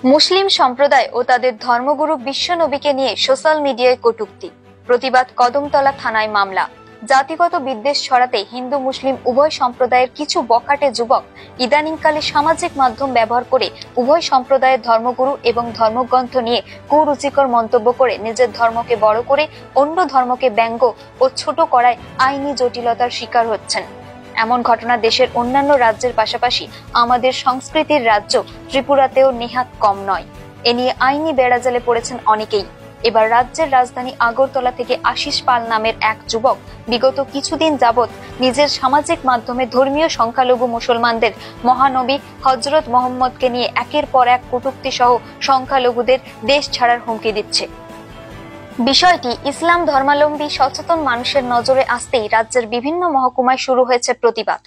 মুসলিম সম্প্রদায় ও তাদের ধর্মগুরু বিশ্বনবীকে নিয়ে সোশ্যাল মিডিয়ায় কটূক্তি, প্রতিবাদ কদমতলা থানায় মামলা। জাতিগত বিদ্বেষ ছড়াতে হিন্দু মুসলিম উভয় সম্প্রদায়ের কিছু বখাটে যুবক ইদানিংকালে সামাজিক মাধ্যম ব্যবহার করে উভয় সম্প্রদায়ের ধর্মগুরু এবং ধর্মগ্রন্থ নিয়ে কুরুচিকর মন্তব্য করে নিজের ধর্মকে বড় করে অন্য ধর্মকে ব্যঙ্গ ও ছোট করায় আইনি জটিলতার শিকার হচ্ছেন। এমন ঘটনা দেশের অন্যান্য রাজ্যের পাশাপাশি আমাদের সংস্কৃতির রাজ্য ত্রিপুরাতেও নেহাত কম নয়। এ নিয়ে আইনি বেড়াজালে পড়েছেন অনেকেই। এবার রাজ্যের রাজধানী আগরতলা থেকে আশিস পাল নামের এক যুবক বিগত কিছুদিন যাবৎ নিজের সামাজিক মাধ্যমে ধর্মীয় সংখ্যালঘু মুসলমানদের মহানবী হযরত মুহাম্মদকে নিয়ে একের পর এক কটূক্তি সহ সংখ্যালঘুদের দেশ ছাড়ার হুমকি দিচ্ছে। বিষয়টি ইসলাম ধর্মাবলম্বী সচেতন মানুষের নজরে আসতেই রাজ্যের বিভিন্ন মহকুমায় শুরু হয়েছে প্রতিবাদ।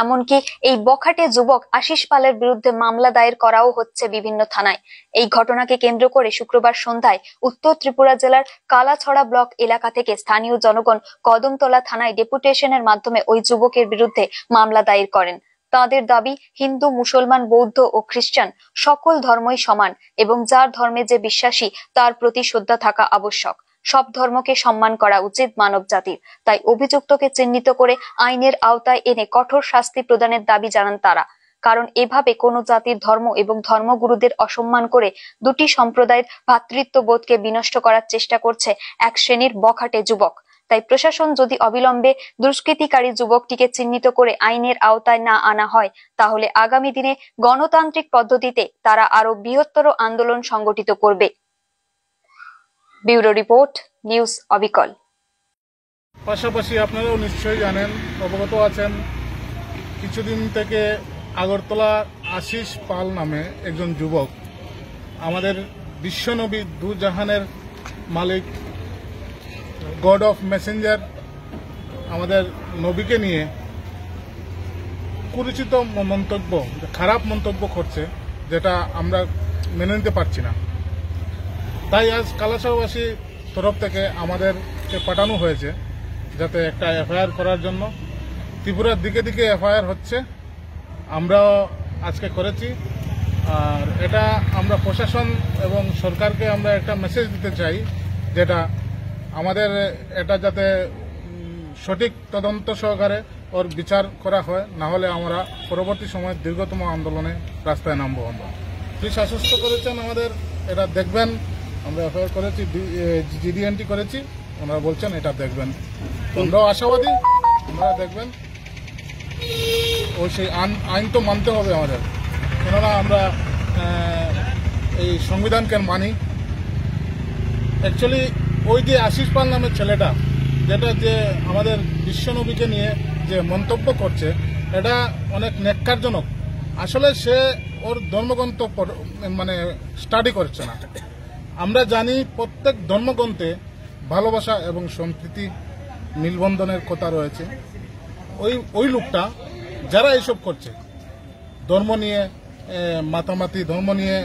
এমনকি এই বখাটে যুবক আশিস পালের বিরুদ্ধে মামলা দায়ের করাও হচ্ছে বিভিন্ন থানায়। এই ঘটনাকে কেন্দ্র করে শুক্রবার সন্ধ্যায় উত্তর ত্রিপুরা জেলার কালাছড়া ব্লক এলাকা থেকে স্থানীয় জনগণ কদমতলা থানায় ডেপুটেশনের মাধ্যমে ওই যুবকের বিরুদ্ধে মামলা দায়ের করেন। তাদের দাবি, হিন্দু, মুসলমান, বৌদ্ধ ও খ্রিস্টান সকল ধর্মই সমান এবং যার ধর্মে যে বিশ্বাসী তার প্রতি শ্রদ্ধা থাকা আবশ্যক। সব ধর্মকে সম্মান করা উচিত মানব জাতির। তাই অভিযুক্তকে চিহ্নিত করে আইনের আওতায় এনে কঠোর শাস্তি প্রদানের দাবি জানান তারা। কারণ এভাবে কোনো জাতির ধর্ম এবং ধর্মগুরুদের অসম্মান করে দুটি সম্প্রদায়ের ভ্রাতৃত্ববোধকে বিনষ্ট করার চেষ্টা করছে এক শ্রেণীর বখাটে যুবক। তাই প্রশাসন যদি অবিলম্বে দুষ্কৃতিকারী যুবকটিকে চিহ্নিত করে আইনের আওতায় না আনা হয়, তাহলে আগামী দিনে গণতান্ত্রিক পদ্ধতিতে তারা আরো বৃহত্তর আন্দোলন সংগঠিত করবে। ব্যুরো রিপোর্ট, নিউজ অবিকল। পাশাপাশি আপনারাও নিশ্চয়ই জানেন, অবগত আছেন, কিছুদিন থেকে আগরতলা আশিস পাল নামে একজন যুবক আমাদের বিশ্বনবী দু জাহানের মালিক, গড অফ মেসেঞ্জার, আমাদের নবীকে নিয়ে কুরুচিত মন্তব্য, খারাপ মন্তব্য করছে, যেটা আমরা মেনে নিতে পারছি না। তাই আজ কালাছড়াবাসী তরফ থেকে আমাদেরকে পাঠানো হয়েছে যাতে একটা এফআইআর করার জন্য। ত্রিপুরার দিকে দিকে এফআইআর হচ্ছে, আমরাও আজকে করেছি। আর এটা আমরা প্রশাসন এবং সরকারকে আমরা একটা মেসেজ দিতে চাই, যেটা আমাদের এটা যাতে সঠিক তদন্ত সহকারে ওর বিচার করা হয়, না হলে আমরা পরবর্তী সময় দীর্ঘতম আন্দোলনে রাস্তায় নামবো। আমরা পুলিশ আশ্বস্ত করেছেন আমাদের, এটা দেখবেন। আমরা এফআইআর করেছি, জিডিএনটি করেছি, ওনারা বলছেন এটা দেখবেন। আমরাও আশাবাদী, ওনারা দেখবেন। ওই সেই আইন তো মানতে হবে আমাদের, কেননা আমরা এই সংবিধানকে মানি। অ্যাকচুয়ালি ওই যে আশিস পাল নামের ছেলেটা, যেটা যে আমাদের বিশ্বনবীকে নিয়ে যে মন্তব্য করছে, এটা অনেক ন্যাক্কারজনক। আসলে সে ওর ধর্মগ্রন্থ মানে স্টাডি করছে না। আমরা জানি প্রত্যেক ধর্মগ্রন্থে ভালোবাসা এবং সম্প্রীতি, মিলবন্ধনের কথা রয়েছে। ওই লোকটা যারা এইসব করছে, ধর্ম নিয়ে মাতামাতি, ধর্ম নিয়ে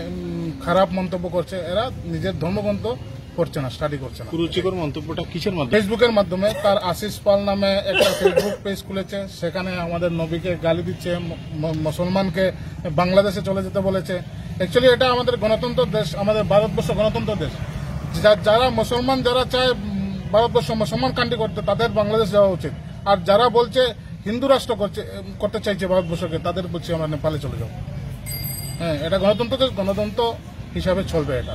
খারাপ মন্তব্য করছে, এরা নিজের ধর্মগ্রন্থ করছে না, স্টাডি করছে না। কুরুচিকর মন্তব্যটা কিসের মাধ্যমে? ফেসবুকের মাধ্যমে। তার আশিস পাল নামে একটা ফেসবুক পেজ খুলেছে, সেখানে আমাদের নবীকে গালি দিচ্ছে, মুসলমানকে বাংলাদেশে চলে যেতে বলেছে। অ্যাকচুয়ালি এটা আমাদের গণতন্ত্র দেশ, আমাদের ভারতবর্ষ গণতন্ত্র দেশ। যারা মুসলমান, যারা চায় ভারতবর্ষ মুসলমান কান্ট্রি করতে, তাদের বাংলাদেশ যাওয়া উচিত। আর যারা বলছে হিন্দু রাষ্ট্র করতে চাইছে ভারতবর্ষকে, তাদের বলছি আমরা নেপালে চলে যাবো। হ্যাঁ, এটা গণতন্ত্র দেশ, গণতন্ত্র হিসাবে চলবে এটা।